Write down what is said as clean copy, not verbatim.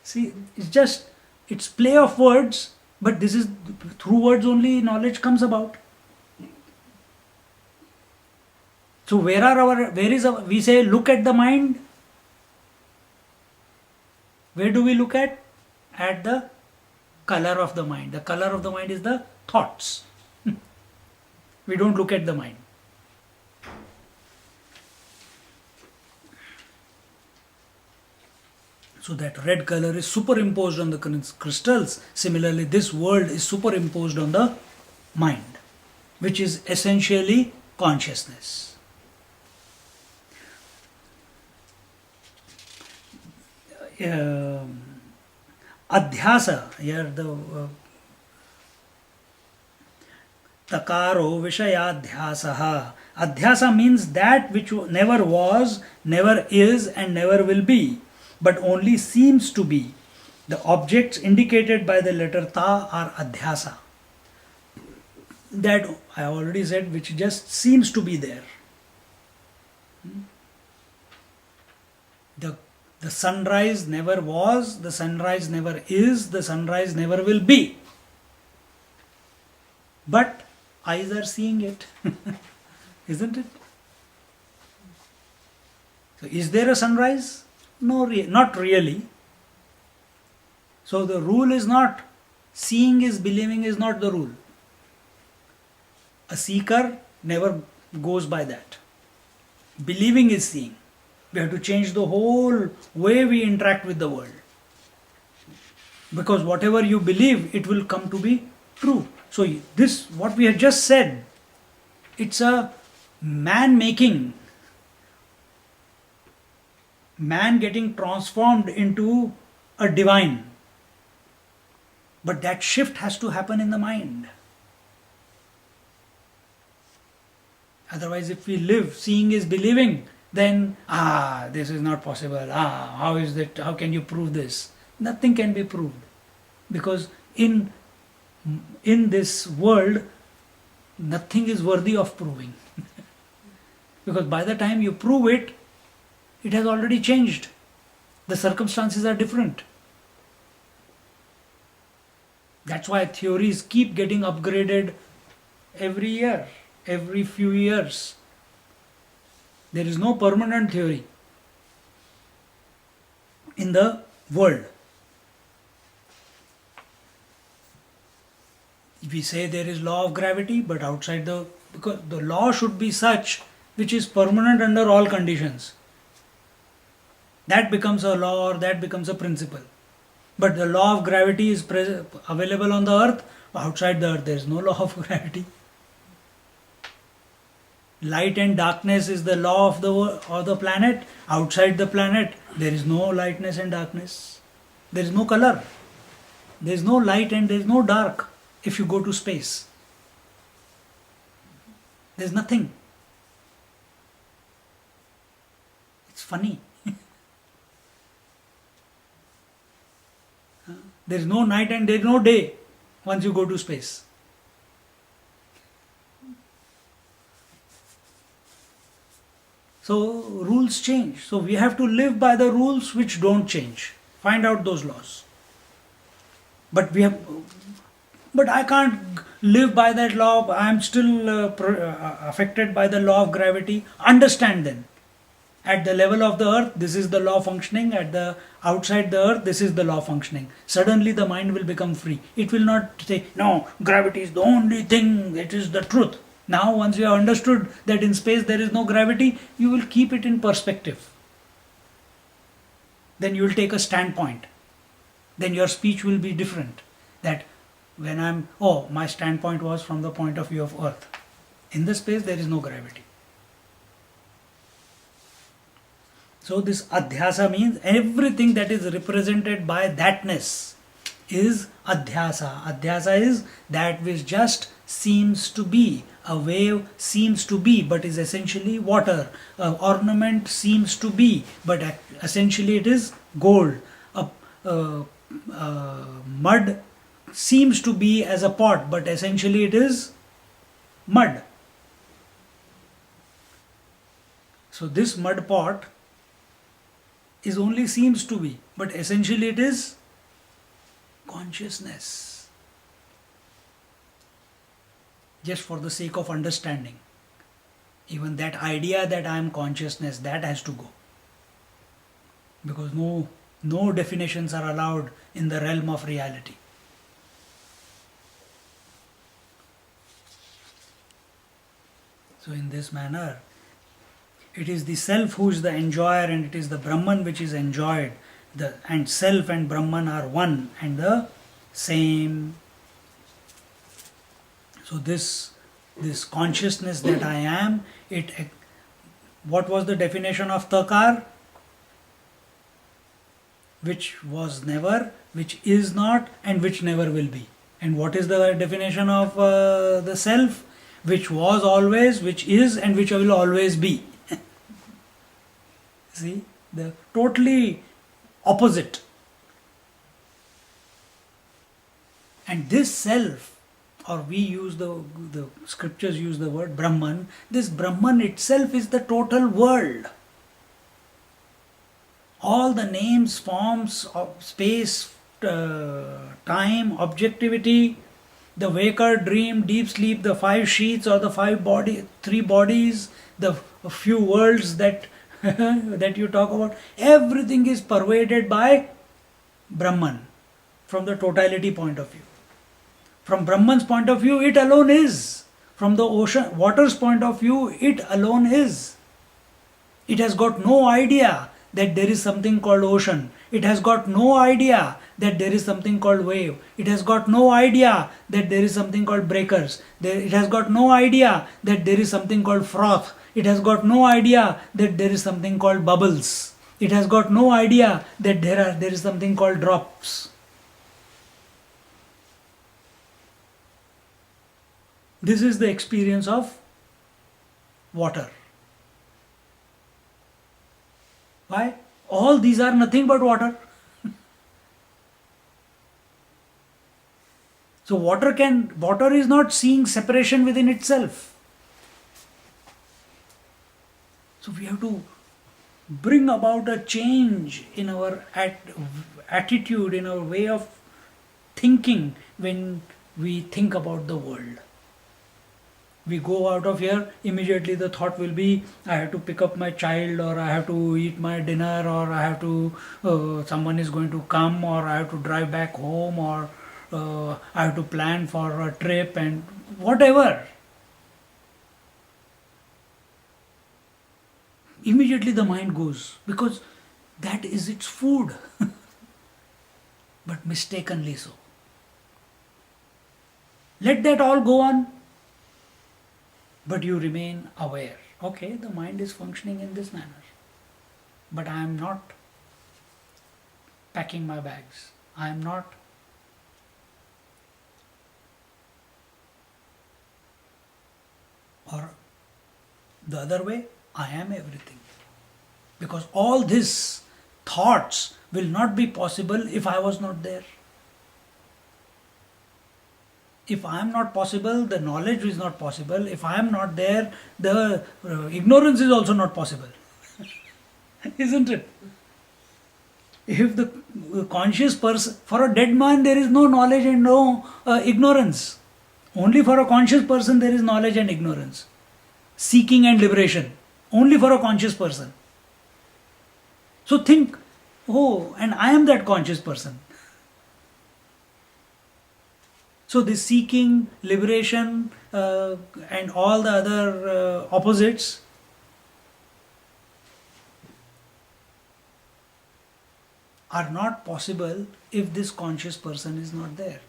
See, it's play of words, but this is through words only knowledge comes about. So we say look at the mind. Where do we look at? At the color of the mind. The color of the mind is the thoughts. We don't look at the mind. So that red color is superimposed on the crystals. Similarly, this world is superimposed on the mind, which is essentially consciousness. Adhyasa, here the takaro vishayadhyasaha. Adhyasa means that which never was, never is, and never will be, but only seems to be. The objects indicated by the letter ta are adhyasa. That I already said, which just seems to be there. The sunrise never was, the sunrise never is, the sunrise never will be. But eyes are seeing it, isn't it? So is there a sunrise? No, not really. So the rule is not seeing is believing is not the rule. A seeker never goes by that. Believing is seeing. We have to change the whole way we interact with the world. Because whatever you believe, it will come to be true. So this, what we have just said, it's a man getting transformed into a divine. But that shift has to happen in the mind. Otherwise, if we live seeing is believing, then this is not possible. How is that? How can you prove this? Nothing can be proved, because in this world, nothing is worthy of proving. Because by the time you prove it, it has already changed. The circumstances are different. That's why theories keep getting upgraded every year, every few years. There is no permanent theory in the world. We say there is law of gravity, but because the law should be such which is permanent under all conditions. That becomes a law, or that becomes a principle. But the law of gravity is available on the earth. Outside the earth there is no law of gravity. Light and darkness is the law of the planet. Outside the planet there is no lightness and darkness. There is no color. There is no light and there is no dark if you go to space. There is nothing. It's funny. There is no night and there is no day once you go to space. So rules change. So we have to live by the rules which don't change. Find out those laws. But I can't live by that law. I am still affected by the law of gravity. Understand then. At the level of the earth, this is the law functioning. At the outside the earth, this is the law functioning. Suddenly the mind will become free. It will not say, no, gravity is the only thing, it is the truth. Now once you have understood that in space there is no gravity, you will keep it in perspective. Then you will take a standpoint. Then your speech will be different. That when my standpoint was from the point of view of earth. In the space there is no gravity. So this adhyasa means everything that is represented by thatness is adhyasa. Adhyasa is that which just seems to be. A wave seems to be, but is essentially water. An ornament seems to be, but essentially it is gold. Mud seems to be as a pot, but essentially it is mud. So this mud pot is only seems to be, But essentially it is consciousness. Just for the sake of understanding. Even that idea that I am consciousness, that has to go. Because no definitions are allowed in the realm of reality. So in this manner, it is the self who is the enjoyer, and it is the Brahman which is enjoyed. And self and Brahman are one and the same. So this consciousness that I am, what was the definition of Takar? Which was never, which is not, and which never will be. And what is the definition of the self? Which was always, which is, and which will always be. See, the totally opposite. And this self, or we use the scriptures use the word Brahman, this Brahman itself is the total world. All the names, forms of space, time, objectivity, the waker, dream, deep sleep, the five sheets or the three bodies, the few worlds that that you talk about, everything is pervaded by Brahman from the totality point of view. From Brahman's point of view, it alone is. From the ocean, water's point of view, it alone is. It has got no idea that there is something called ocean. It has got no idea that there is something called wave. It has got no idea that there is something called breakers. It has got no idea that there is something called froth. It has got no idea that there is something called bubbles. It has got no idea that there is something called drops. This is the experience of water. Why? All these are nothing but water. So water is not seeing separation within itself. So we have to bring about a change in our attitude, in our way of thinking when we think about the world. We go out of here, immediately the thought will be, I have to pick up my child, or I have to eat my dinner, or I have to, someone is going to come, or I have to drive back home, or I have to plan for a trip, and whatever. Immediately the mind goes, because that is its food. But mistakenly so. Let that all go on. But you remain aware. Okay, the mind is functioning in this manner. But I am not packing my bags. I am not or the other way, I am everything. Because all these thoughts will not be possible if I was not there. If I am not possible, the knowledge is not possible. If I am not there, the ignorance is also not possible. Isn't it? If the conscious person, for a dead man there is no knowledge and no ignorance. Only for a conscious person there is knowledge and ignorance. Seeking and liberation. Only for a conscious person. So think, oh, and I am that conscious person. So this seeking, liberation, and all the other opposites are not possible if this conscious person is not there.